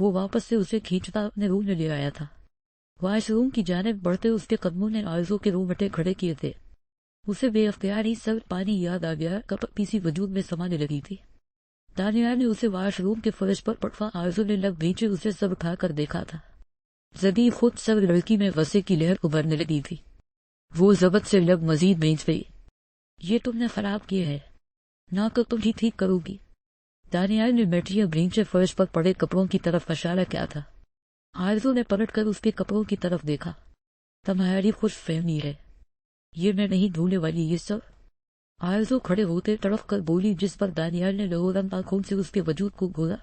وہ واپس سے اسے کھینچتا اپنے روم میں لے آیا تھا۔ واش روم کی جانب بڑھتے اس کے قدموں نے آرزو کے رومٹے کھڑے کیے تھے۔ اسے بے اختیاری سرد پانی یاد آ گیا، کپڑ پیسی وجود میں سمانے لگی تھی۔ دانیال نے اسے واش روم کے فرش پر پٹوا آرزو نے لب نیچے اسے سب اٹھا کر دیکھا تھا۔ زدی خود سر لڑکی میں غصے کی لہر ابھرنے لگی تھی۔ وہ ضبط سے لب مزید بھینچ گئی۔ یہ تم نے خراب کیا ہے، نہ کہ تم ہی ٹھیک کرو گی۔ دانیال نے میٹھیا بھینچے فرش پر پڑے کپڑوں کی طرف اشارہ کیا تھا۔ آرزو نے پلٹ کر اس کے کپڑوں کی طرف دیکھا۔ تمہاری خوش فہمی ہے، یہ میں نہیں دھونے والی یہ سب۔ آرزو کھڑے ہوتے تڑپ کر بولی، جس پر دانیال نے لہورند آنکھوں سے اس کے وجود کو گھورا۔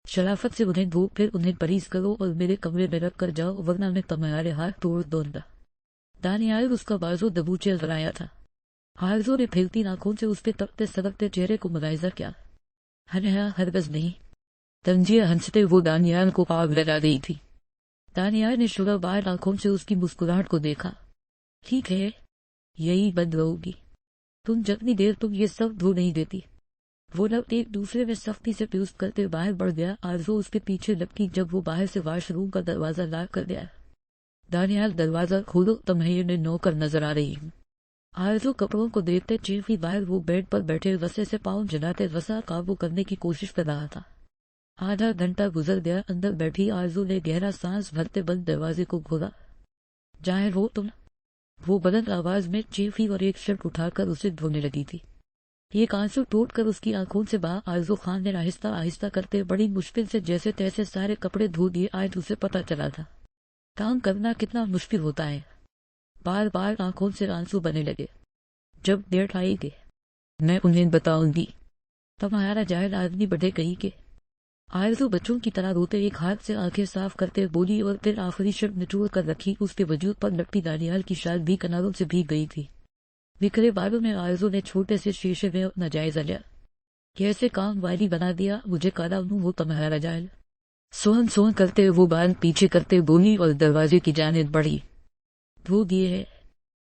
شرافت سے انہیں دھو، پھر انہیں پریز کرو اور میرے کمرے میں رکھ کر جاؤ، ورنہ میں تمہارے ہاتھ توڑ دوں گا۔ دانیال اس کا بازو دبوچے ڈرایا تھا۔ آرزو نے پھیلتی آنکھوں سے اس کے تپتے سڑکتے چہرے کو ملاحظہ کیا۔ ہرگز نہیں۔ تنزیہ ہنستے وہ دانیال کو آگ لگا گئی تھی۔ دانیال نے شعلہ بار آنکھوں سے اس کی مسکراہٹ کو دیکھا۔ ٹھیک ہے، یہی بند رہو گی تم جتنی دیر تم یہ سب دھو نہیں دیتی۔ وہ لب ایک دوسرے میں سختی سے پیوست کرتے باہر بڑھ گیا۔ آرزو اس کے پیچھے لپکی جب وہ باہر سے واش روم کا دروازہ لاک کر گیا۔ دانیال، دروازہ کھولو، تمہیں میں نوکر نظر آ رہی ہوں۔ آرزو کپڑوں کو دیکھتے چیخی باہر وہ بیڈ پر بیٹھے وسے سے پاؤں جلاتے وسا قابو کرنے کی کوشش کر رہا تھا۔ آدھا گھنٹہ گزر گیا۔ اندر بیٹھی آرزو نے گہرا سانس بھرتے بند دروازے کو کھولا۔ ظاہر ہو تم، وہ بلند آواز میں چیخی اور ایک شرٹ اٹھا کر اسے دھونے لگی تھی۔ ایک آنسو ٹوٹ کر اس کی آنکھوں سے بہا۔ آرزو خان نے آہستہ آہستہ کرتے بڑی مشکل سے جیسے تیسے سارے کپڑے دھو دیے۔ آج اسے پتہ چلا تھا کام کرنا کتنا مشکل ہوتا ہے۔ بار بار آنکھوں سے آنسو بنے لگے۔ جب ڈیٹ آئے گے میں انہیں بتاؤں گی، تمہارا جاہل آدمی بڑھے کہیں کے۔ آرزو بچوں کی طرح روتے ایک ہاتھ سے آنکھیں صاف کرتے بولی اور پھر آخری شرٹ نچوڑ کر رکھی۔ اس کے وجود پر لپٹی دانیال کی شال بھی کناروں سے بھیگ گئی تھی۔ بکھرے بالوں میں آرزو نے چھوٹے سے شیشے میں اپنا جائزہ لیا۔ کیسے کام والی بنا دیا مجھے، کالا منہ وہ تمہارا جاہل۔ سون سون کرتے وہ بال پیچھے کرتے بولی اور دروازے کی جانب بڑھی۔ دھو دیے ہے،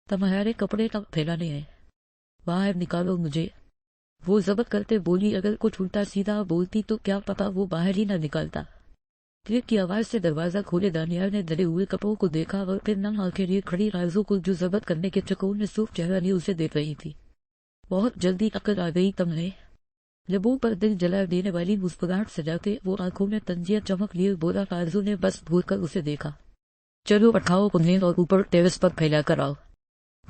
تمہارے کپڑے تک پھیلانے ہیں، باہر نکالو مجھے۔ وہ ضبط کرتے بولی، اگر کچھ الٹا سیدھا بولتی تو کیا پتا وہ باہر ہی نہ نکالتا۔ کلک کی آواز سے دروازہ کھولے۔ دانیال نے دھلے ہوئے کپڑوں کو دیکھا اور پھر نم آنکھیں لیے کھڑی آرزو کو جو ضبط کرنے کے چکر میں سرخ چہرہ لیے اسے دیکھ رہی تھی۔ بہت جلدی عقل آ گئی تمہیں، لبوں پر دل جلا دینے والی مسکراہٹ سجاتے وہ آنکھوں میں تنزیہ چمک لیے بولا۔ آرزو نے بس بھول کر اسے دیکھا۔ چلو اٹھاؤ انہیں اور اوپر ٹیرس پر پھیلا کر آؤ۔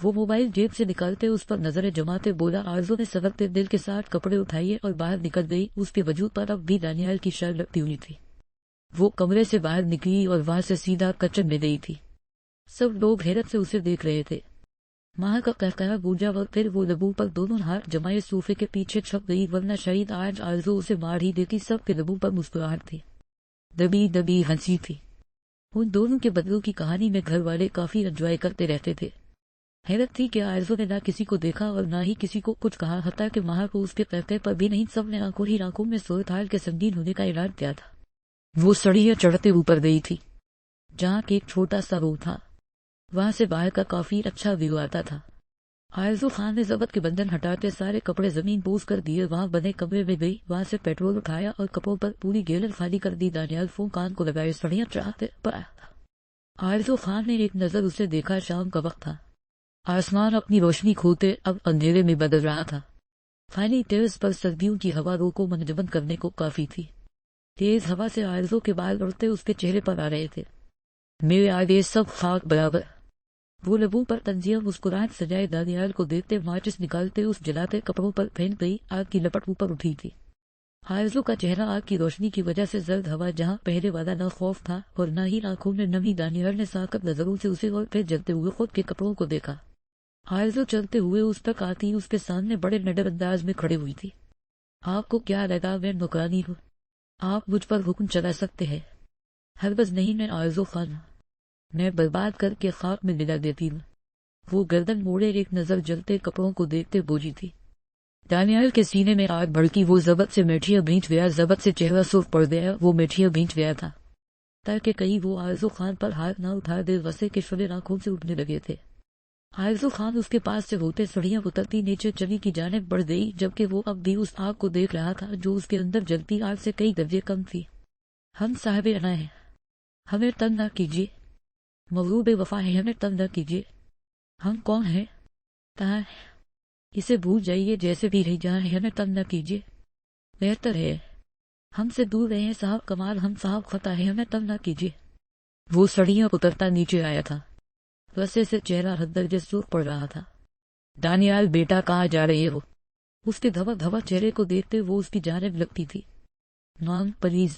وہ موبائل جیب سے نکالتے اس پر نظریں جماتے بولا۔ آرزو نے سبکتے دل کے ساتھ کپڑے اٹھائے اور باہر نکل گئی۔ اس کے وجود پر اب بھی دانیال کی شال لپٹی ہوئی تھی۔ وہ کمرے سے باہر نکلی اور وہاں سے سیدھا کچن میں گئی تھی۔ سب لوگ حیرت سے اسے دیکھ رہے تھے۔ ماں کا قہقہا گونجا اور پھر وہ لبوں پر دونوں ہاتھ جمائے صوفے کے پیچھے چھپ گئی، ورنہ شاید آج آرزو اسے مار ہی دیتی۔ سب کے لبوں پر مسکراہٹ تھی، دبی دبی ہنسی تھی۔ ان دونوں کے بدلوں کی کہانی میں گھر والے کافی انجوائے کرتے رہتے تھے۔ حیرت تھی کہ آرزو نے نہ کسی کو دیکھا اور نہ ہی کسی کو کچھ کہا، حتیٰ کہ ماں کو اس کے قہقہے پر بھی نہیں۔ سب نے آنکھوں ہی آنکھوں میں صورتحال کے سنگین ہونے کا اعلان کیا تھا۔ وہ سڑیاں چڑھتے اوپر گئی تھی جہاں کہ ایک چھوٹا سا رو تھا، وہاں سے باہر کا کافی اچھا ویو آتا تھا۔ آرزو خان نے ضبط کے بندھن ہٹاتے سارے کپڑے زمین بوس کر دیے، وہاں بنے کمرے میں گئی، وہاں سے پیٹرول اٹھایا اور کپڑوں پر پوری گیلن خالی کر دی۔ دانیال فون کان کو لگائے سڑیاں چڑھاتے پر آرزو خان نے ایک نظر اسے دیکھا۔ شام کا وقت تھا، آسمان اپنی روشنی کھوتے اب اندھیرے میں بدل رہا تھا۔ خالی ٹیرس پر سردیوں کی ہوا رو کو منجمد کرنے کو کافی تھی۔ تیز ہوا سے آرزو کے بال اڑتے اس کے چہرے پر آ رہے تھے۔ میرے آگے سب خاک برابر۔ وہ لبوں پر تنزیہ مسکراہٹ سجائے دانیال کو دیکھتے ماچس نکالتے اس جلاتے کپڑوں پر پھینک گئی۔ آگ کی لپٹ اوپر اٹھی تھی۔ آرزو کا چہرہ آگ کی روشنی کی وجہ سے زرد ہوا جہاں پہلے والا نہ خوف تھا اور نہ ہی آنکھوں میں نمی۔ دانیال نے ساکت نظروں سے اسے اور پھر جلتے ہوئے خود کے کپڑوں کو دیکھا۔ آرزو چلتے ہوئے اس تک آتی اس کے سامنے بڑے نڈر انداز میں کھڑی ہوئی تھی۔ آپ کو کیا لگا میں نوکرانی ہوں؟ آپ مجھ پر حکم چلا سکتے ہیں؟ ہرگز نہیں، میں آرزو خان، میں برباد کر کے خاک میں ملا دیتی ہوں۔ وہ گردن موڑے ایک نظر جلتے کپڑوں کو دیکھتے بوجھی تھی۔ دانیال کے سینے میں آگ بھڑکی۔ وہ ضبط سے میٹھیا بھینچ گیا، ضبط سے چہرہ سرخ پڑ گیا۔ وہ میٹھیا بھینچ گیا تھا تاکہ کہیں وہ آرزو خان پر ہاتھ نہ اٹھا دے۔ وسے کے شعلے آنکھوں سے اٹھنے لگے تھے۔ آرزو خان اس کے پاس سے ہوتے سڑیاں اترتی نیچے چلی کی جانب بڑھ گئی، جبکہ وہ اب بھی اس آگ کو دیکھ رہا تھا جو اس کے اندر جلتی آگ سے کئی درجے کم تھی۔ ہم صاحب انا ہیں، ہمیں تنگ نہ کیجیے، مغلوب وفا ہے، ہمیں تنگ نہ کیجیے۔ ہم کون ہیں؟ کہاں اسے بھول جائیے، جیسے بھی رہ جائیں، ہمیں تنگ نہ کیجیے، بہتر ہے ہم سے دور رہیں صاحب کمال، ہم صاحب خطا ہے، ہمیں تنگ نہ کیجیے۔ وہ سڑیاں اترتا نیچے آیا تھا، رسے سے چہرہ حدرجے سوکھ پڑ رہا تھا۔ دانیال بیٹا کہاں جا رہے ہو؟ اس کے دھوا دھوا چہرے کو دیکھتے وہ اس کی جانب لگتی تھی۔ نام پلیز۔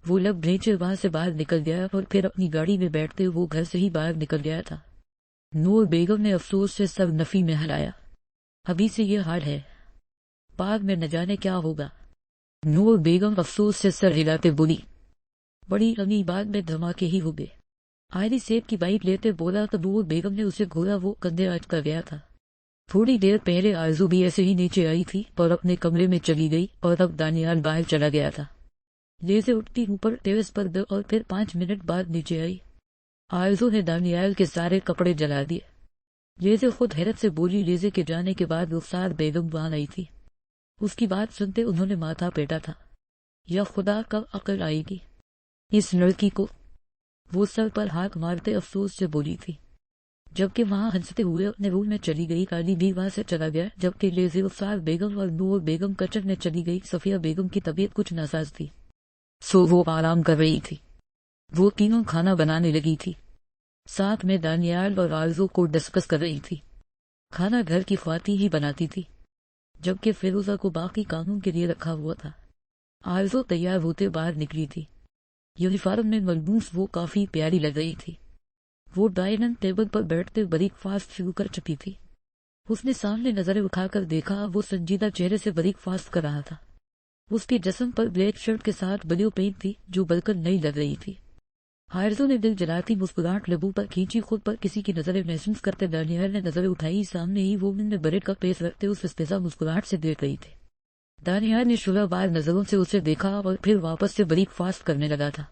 وہ لب بھیجے وہاں سے باہر نکل گیا اور پھر اپنی گاڑی میں بیٹھتے وہ گھر سے ہی باہر نکل گیا تھا۔ نور بیگم نے افسوس سے سر نفی میں ہلایا۔ ابھی سے یہ حال ہے، بعد میں نہ جانے کیا ہوگا۔ نور بیگم افسوس سے سر ہلاتے بولی، بڑی امی بعد میں دھماکے ہی ہو گئے۔ آئری سیب کی بائٹ لیتے بولا تو نور بیگم نے اسے گھوڑا، وہ کندھے آج کر گیا تھا۔ تھوڑی دیر پہلے آرزو بھی ایسے ہی نیچے آئی تھی اور اپنے کمرے میں چلی گئی، اور اب دانیال باہر چلا گیا تھا۔ لیزے اٹھتی اوپر ٹیرس پر گئی اور پھر 5 منٹ بعد نیچے آئی۔ آرزو نے دانیال کے سارے کپڑے جلا دیے۔ لیزے خود حیرت سے بولی۔ لیزے کے جانے کے بعد رخسار بیگم وہاں آئی تھی۔ اس کی بات سنتے انہوں نے ماتھا پیٹا تھا۔ یا خدا کب عقل آئے گی اس لڑکی کو؟ وہ سر پر ہاتھ مارتے افسوس سے بولی تھی، جبکہ وہاں ہنستے ہوئے اپنے روم میں چلی گئی۔ علی بھی وہاں سے چلا گیا، جبکہ لیزے، رخسار بیگم اور نور بیگم کچن میں چلی گئی۔ صفیہ بیگم کی طبیعت کچھ ناساز تھی، سو وہ آرام کر رہی تھی۔ وہ تینوں کھانا بنانے لگی تھی، ساتھ میں دانیال اور آرزو کو ڈسکس کر رہی تھی۔ کھانا گھر کی خواتین ہی بناتی تھی، جبکہ فیروزہ کو باقی کاموں کے لیے رکھا ہوا تھا۔ آرزو تیار ہوتے باہر نکلی تھی، یونیفارم میں ملبوس وہ کافی پیاری لگ رہی تھی۔ وہ ڈائننگ ٹیبل پر بیٹھتے بریک فاسٹ شروع کر چکی تھی۔ اس نے سامنے نظریں اٹھا کر دیکھا، وہ سنجیدہ چہرے سے بریک فاسٹ کر رہا تھا۔ اس کے جسم پر بلیک شرٹ کے ساتھ بلیو پینٹ تھی جو بالکل نئی لگ رہی تھی۔ آرزو نے دل جلاتی مسکراہٹ لبوں پر کھینچی، خود پر کسی کی نظریں محسوس کرتے دانیال نے نظریں اٹھائی۔ سامنے ہی وہ میں بریڈ کا پیس رکھتے اس استحضا مسکراہٹ سے دیکھ رہی تھی۔ دانیال نے شعلہ بار نظروں سے اسے دیکھا اور پھر واپس سے بریک فاسٹ کرنے لگا تھا۔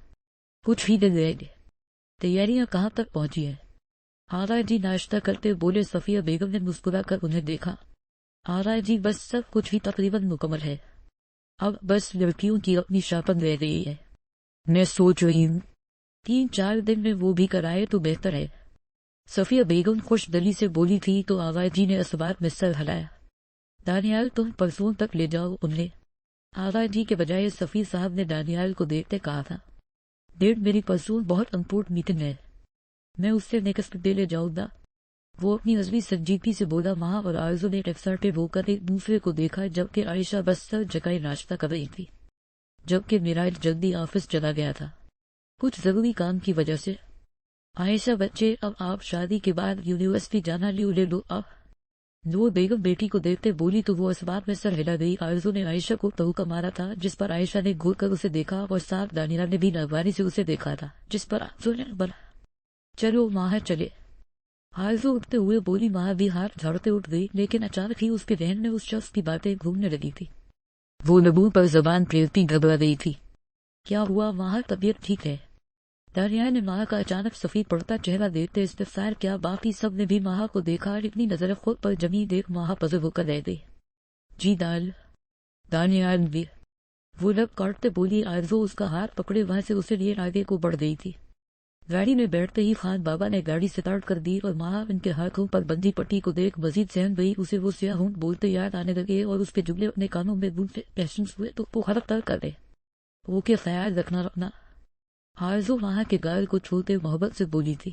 کچھ ہی دن رہ گئے۔ تیاریاں کہاں تک پہنچی ہیں؟ آرا جی ناشتہ کرتے بولے۔ صفیہ بیگم نے مسکرا کر انہیں دیکھا۔ آرا جی بس سب کچھ ہی تقریباً مکمل ہے، اب بس لڑکیوں کی اپنی شاپنگ رہ گئی ہے۔ میں سوچ رہی ہوں 3-4 دن میں وہ بھی کرائے تو بہتر ہے، صفیہ بیگم خوش دلی سے بولی تھی تو آغا جی نے اسبات میں سر ہلایا۔ دانیال تم پرسوں تک لے جاؤ انہیں، آغا جی کے بجائے صفی صاحب نے دانیال کو دیکھتے کہا تھا۔ ڈیٹ میری پرسوں بہت امپورٹ میٹنگ ہے، میں اس سے نیکسٹ ڈے لے جاؤں گا، وہ اپنی عزمی سنجیدگی سے بولا۔ وہاں اور آرزو نے ایکسائٹیڈ ہو کر ایک دوسرے کو دیکھا، جبکہ عائشہ بس سر جگائے ناشتہ کر رہی تھی، جبکہ میراج جلدی آفس چلا گیا تھا کچھ ضروری کام کی وجہ سے۔ عائشہ بچے اب آپ شادی کے بعد یونیورسٹی جانا لے لو اب، نور بیگم بیٹی کو دیکھتے بولی تو وہ اس بات میں سر ہلا گئی۔ آرزو نے عائشہ کو توقع مارا تھا، جس پر عائشہ نے گھور کر اسے دیکھا، اور ساتھ دانیال نے بھی ناگواری سے اسے دیکھا تھا، جس پر آرزو نے بولا چلو ماہ چلے۔ آرزو اٹھتے ہوئے بولی، ماہ بھی ہاتھ جھاڑتے اٹھ گئی، لیکن اچانک ہی اس کے ذہن میں اس شخص کی باتیں گھومنے لگی تھی۔ وہ لبوں پر زبان پھیرتی گھبرا گئی تھی۔ کیا ہوا ماہ، طبیعت ٹھیک ہے؟ دانیال نے ماہ کا اچانک سفید پڑتا چہرہ دیکھتے استفسار کیا۔ باقی سب نے بھی ماہ کو دیکھا، اتنی نظریں خود پر جمی دیکھ ماہ پزل ہو کر رہ گئی۔ جی دانیال بھی وہ لب کاٹتے بولی۔ آرزو اس کا ہاتھ پکڑے وہاں سے اسے لیے آگے کو بڑھ گئی تھی۔ گاڑی میں بیٹھتے ہی خان بابا نے گاڑی سٹارٹ کر دی اور ماہ ان کے ہاتھوں پر بندھی پٹی کو دیکھ مزید سہم گئی۔ اسے وہ سیاہ ہونٹ بولتے یاد آنے لگے اور اس کے جملے اپنے کانوں میں گونجتے محسوس ہوئے تو وہ حرف تر کر دے۔ وہ کے خیال رکھنا۔ آرزو ماہ کے گال کو چھوتے محبت سے بولی تھی،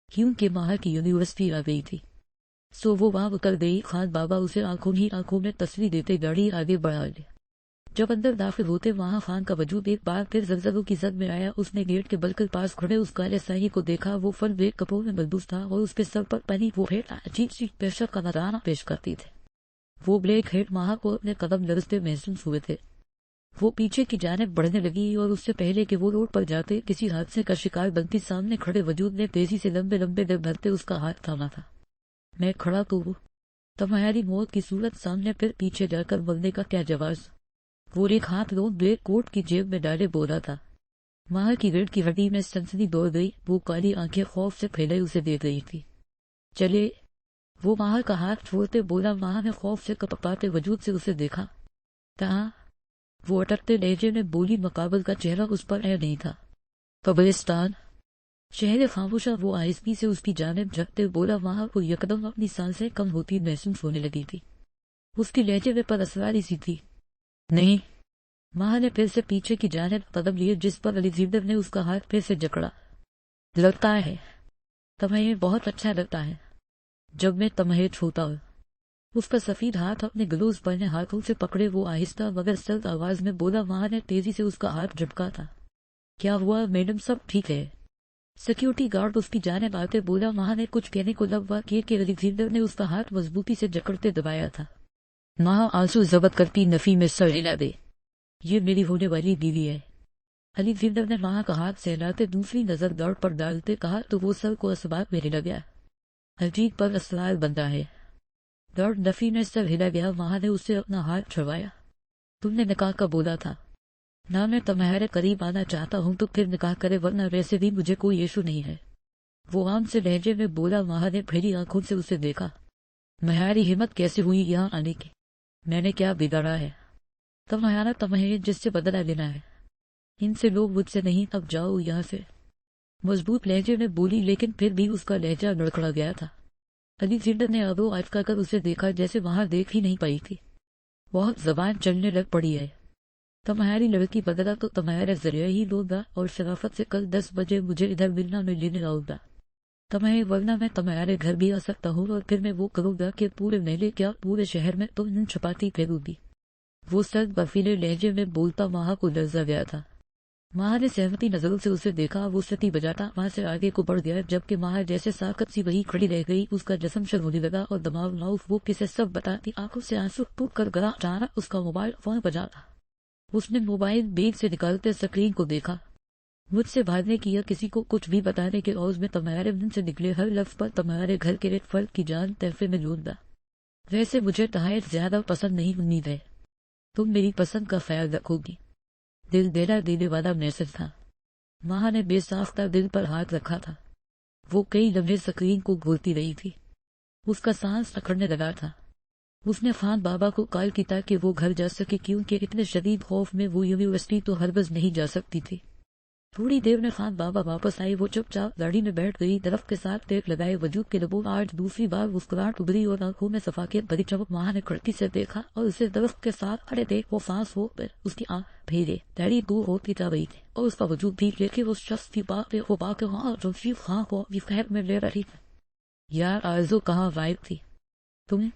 کیونکہ ماہ کی یونیورسٹی آ گئی تھی، سو وہ وہاں کر گئی۔ خان بابا اسے آنکھوں میں تسلی دیتے گاڑی آگے بڑھا لی۔ جب اندر داخل ہوتے وہاں خان کا وجود ایک بار پھر زلزلوں کی زد میں آیا۔ اس نے گیٹ کے بالکل پاس کھڑے اس کالے سائی کو دیکھا، وہ فل بلیک کپڑوں میں ملبوس تھا اور اس کے سر پر پہنی وہ ہیٹ عجیب سی پیشہ کا نذرانہ پیش کرتی تھے۔ وہ بلیک ہیٹ ماہ کو اپنے قدم لرزتے محسوس ہوئے تھے۔ وہ پیچھے کی جانب بڑھنے لگی اور اس سے پہلے کہ وہ روڈ پر جاتے کسی حادثے کا شکار بنتی، سامنے کھڑے وجود نے تیزی سے لمبے لمبے دم بھرتے اس کا ہاتھ تھاما تھا۔ میں کھڑا تو وہ تمہاری موت کی صورت سامنے، پھر پیچھے جا کر مرنے کا کیا جواز؟ وہ ایک ہاتھ لون بلیک کوٹ کی جیب میں ڈالے بولا تھا۔ ماہ کی ریڑھ کی ہڈی میں سنسنی دوڑ گئی، وہ کالی آنکھیں خوف سے پھیلے اسے دیکھ رہی تھی۔ چلے، وہ ماہ کا ہاتھ چھوڑتے بولا۔ ماہ نے خوف سے کپکپاتے وجود سے اسے دیکھا۔ کہاں؟ وہ اٹکتے لہجے میں بولی، مقابل کا چہرہ اس پر نہیں تھا۔ قبرستان۔ شہر خاموشہ وہ آہستگی سے اس کی جانب جھکتے بولا۔ وہاں کو یکدم اپنی سانسیں کم ہوتی محسوس ہونے لگی تھی۔ اس کی لہجے میں پر اسراری سی تھی۔ نہیں۔ ماں نے پھر سے پیچھے کی جانب قدم لیے، جس پر الیزابتھ نے اس کا ہاتھ پھر سے جکڑا۔ لگتا ہے تمہیں بہت اچھا لگتا ہے جب میں تمہیں چھوتا ہوں۔ اس کا سفید ہاتھ اپنے گلوز پہنے ہاتھوں سے پکڑے وہ آہستہ مگر سخت آواز میں بولا۔ وہاں نے تیزی سے اس کا ہاتھ جھپکا تھا۔ کیا ہوا میڈم، سب ٹھیک ہے؟ سیکیورٹی گارڈ اس کی جانب آتے بولا۔ وہاں نے کچھ کہنے کو لبا کیے کہ الیزابتھ نے اس کا ہاتھ مضبوطی سے جکڑتے دبایا تھا۔ ماں آنسو ضبط کرتی نفی میں سر ہلا دے۔ یہ میری ہونے والی بیوی ہے۔ الیزابتھ نے ماں کا ہاتھ سہلاتے دوسری نظر گارڈ پر ڈالتے کہا تو وہ سر کو اسباب میں ہلا گیا۔ عجیب پر اسرار بنتا ہے۔ گارڈ نفی میں سر ہلا گیا۔ وہاں نے اسے اپنا ہاتھ چھڑوایا۔ تم نے نکاح کا بولا تھا نہ، میں تمہارے قریب آنا چاہتا ہوں تو پھر نکاح کرے، ورنہ ویسے بھی مجھے کوئی ایشو نہیں ہے، وہ عام سے لہجے میں بولا۔ وہاں نے پھیلی آنکھوں سے اسے دیکھا۔ تمہاری ہمت کیسے ہوئی یہاں آنے کی؟ میں نے کیا بگاڑا ہے؟ تمہیں جس سے بدلہ لینا ہے، ان سے لوگ مجھ سے نہیں، اب جاؤ یہاں سے، مضبوط لہجے میں بولی، لیکن پھر بھی اس کا لہجہ لڑکھڑا گیا تھا۔ الیزابتھ نے ابرو اچکا کر اسے دیکھا جیسے وہاں دیکھ ہی نہیں پائی تھی۔ بہت زبان چلنے لگ پڑی ہے۔ تمہاری لڑکی بدلا تو تمہارے ذریعے ہی لوں گا، اور شرافت سے کل 10 بجے مجھے ادھر ملنا میں لینے آؤں گا تمہیں، ورنہ میں تمہارے گھر بھی آ سکتا ہوں، اور پھر میں وہ کروں گا کہ پورے محلے کیا پورے شہر میں تم ان چھپاتی پھیروں گی۔ وہ سخت برفیلے لہجے میں بولتا وہاں کو لرزا گیا تھا۔ ماں نے سہمتی نظروں سے اسے دیکھا۔ وہ ستی بجاتا وہاں سے آگے کو بڑھ گیا، جبکہ ماں جیسے ساکت سی وہی کھڑی رہ گئی۔ اس کا جسم شرمونے لگا اور دماغ معاف وہ کسے سب بتاتی آنکھوں سے آنسو ٹوٹ کر گرا۔ اچانک اس کا موبائل فون بجا تھا۔ اس نے موبائل بیگ سے نکالتے اسکرین کو دیکھا۔ مجھ سے بھاگنے کی یا کسی کو کچھ بھی بتانے کے عوض میں تمہارے منہ سے نکلے ہر لفظ پر تمہارے گھر کے ایک فرد کی جان تحفے میں لوں گا۔ ویسے مجھے نہایت زیادہ پسند نہیں، امید ہے تم میری پسند کا خیال رکھو گی۔ دل دہلا دینے والا میسج تھا۔ ماں نے بے ساختہ دل پر ہاتھ رکھا تھا۔ وہ کئی لمحے اسکرین کو گھورتی رہی تھی۔ اس کا سانس اکھڑنے لگا تھا۔ اس نے خان بابا کو کال کی تاکہ وہ گھر جا سکے، کیونکہ اتنے شدید خوف میں وہ یونیورسٹی تو ہرگز نہیں جا سکتی تھی۔ تھوڑی دیر میں خان بابا واپس آئے۔ وہ چپ چاپ گاڑی میں بیٹھ گئی، درخت کے ساتھ ٹیک لگائے وجود کے لبوں آج دوسری بار مسکراہٹ ابھری اور آنکھوں میں صفاقیت بھری چمک۔ ماں نے کھڑکی سے دیکھا اور اسے درخت کے ساتھ کھڑے دیکھ وہ فاس ہو کر اس کی آنکھ بھیجے تیری دور ہوتی جا رہی تھی، اور اس کا وجود بھی، لیکن اس شخص کی بات وہ باقی جو شیف خان کو اپنی خیر میں لے رہی تھی۔ یار آرزو کہاں غائب تھی؟ تم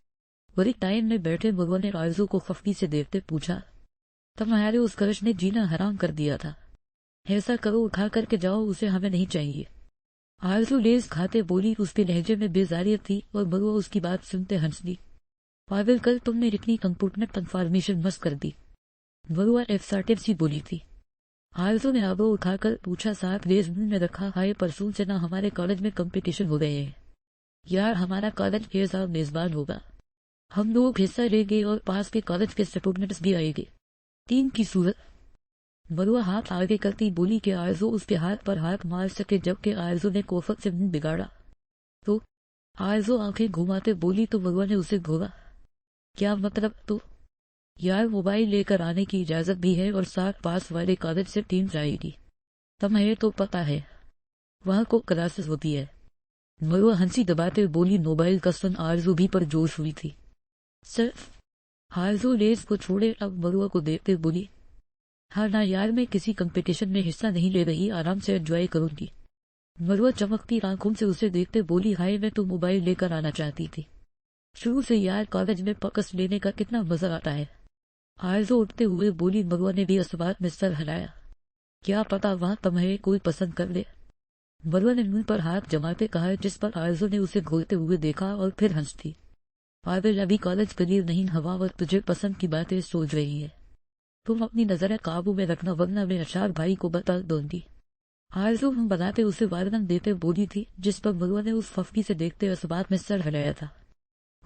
بڑی ٹائم میں بیٹھے مغل نے آرزو کو خفگی سے دیکھتے پوچھا۔ تمہارے اس کرش نے جینا حرام کر دیا تھا، ایسا کرو اٹھا کر کے جاؤ، اسے ہمیں نہیں چاہیے۔ آرزو لیز کھاتے بولی۔ اس کے لہجے میں بیزاریت تھی اور مغل اس کی بات سنتے ہنس دی۔ پاگل، کل تم نے اتنی کمپیوٹر کنفارمیشن مس کر دی، مغل ایکسائٹڈ سی بولی تھی۔ آرزو نے آبرو اٹھا کر پوچھا، ساتھ لیز منہ میں رکھا۔ ہائے پرسوں سے نہ ہمارے کالج میں کمپٹیشن ہو رہے ہیں یار، ہمارا کالج کے ساتھ میزبان ہوگا، ہم لوگ حصہ لیں گے اور پاس کے کالج کے اسٹوڈنٹس بھی آئیں گے۔ ٹیم کی صورت؟ مروہ ہاتھ آگے کرتی بولی کہ آرزو اس کے ہاتھ پر ہاتھ مار سکے، جبکہ آرزو نے کوفت سے منہ بگاڑا۔ تو آرزو آنکھیں گھماتے بولی تو مروہ نے اسے گھورا۔ کیا مطلب؟ تو یار موبائل لے کر آنے کی اجازت بھی ہے، اور ساتھ پاس والے کالج سے ٹیم جائے گی، تمہیں تو پتا ہے وہاں کو کلاسز ہوتی ہے۔ مروہ ہنسی دباتے بولی۔ موبائل کا سن آرزو بھی پر جوش ہوئی تھی۔ صرف آرزو لیز کو چھوڑے اب مروہ کو دیکھتے بولی، ہاں نہ یار، میں کسی کمپٹیشن میں حصہ نہیں لے رہی، آرام سے انجوائے کروں گی۔ مروہ چمکتی آنکھوں سے اسے دیکھتے بولی، ہائے میں تو موبائل لے کر آنا چاہتی تھی، شروع سے یار کالج میں پکس لینے کا کتنا مزہ آتا ہے۔ آرزو اٹھتے ہوئے بولی۔ مروہ نے بھی اسبات میں سر ہلایا۔ کیا پتا وہاں تمہیں کوئی پسند کر لے، مروہ نے منہ پر ہاتھ جماتے کہا، جس پر آرزو نے اسے گھورتے ہوئے دیکھا اور پھر ہنس دی۔ پاگل، ابھی کالج کلیئر نہیں ہوا اور تجھے پسند کی باتیں سوچ رہی ہے، تم اپنی نظریں قابو میں رکھنا ورنہ میں اشار بھائی کو بتا دوں گی۔ آرزو ہم بناتے اسے وارنن دیتے بولی تھی، جس پر مروہ نے اس خفگی سے دیکھتے اسبات میں سر ہلایا تھا۔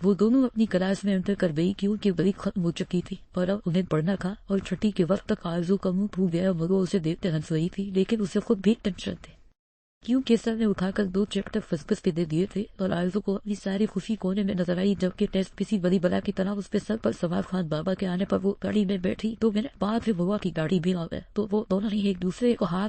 وہ دونوں اپنی کلاس میں انٹر کر گئی، کیونکہ بریک ختم ہو چکی تھی اور اب انہیں پڑھنا تھا، اور چھٹی کے وقت تک آرزو کا منہ پھوٹ گیا۔ مروہ اسے دیکھتے ہنس رہی تھی، لیکن اسے خود بھی ٹینشن تھی۔ کیونکہ سر نے اٹھا کر 2 چیپٹر فزکس کے دے دیے تھے اور آرزو کو اپنی ساری خوشی کونے میں نظر آئی، جبکہ ٹیسٹ کسی بڑی بلا کی طرح اس پہ سر پر سوار خان بابا کے آنے پر وہ گاڑی میں بیٹھی 2 منٹ بعد پھر بوا کی گاڑی بھی آ گئے، تو وہ دونوں نے ایک دوسرے کو ہاتھ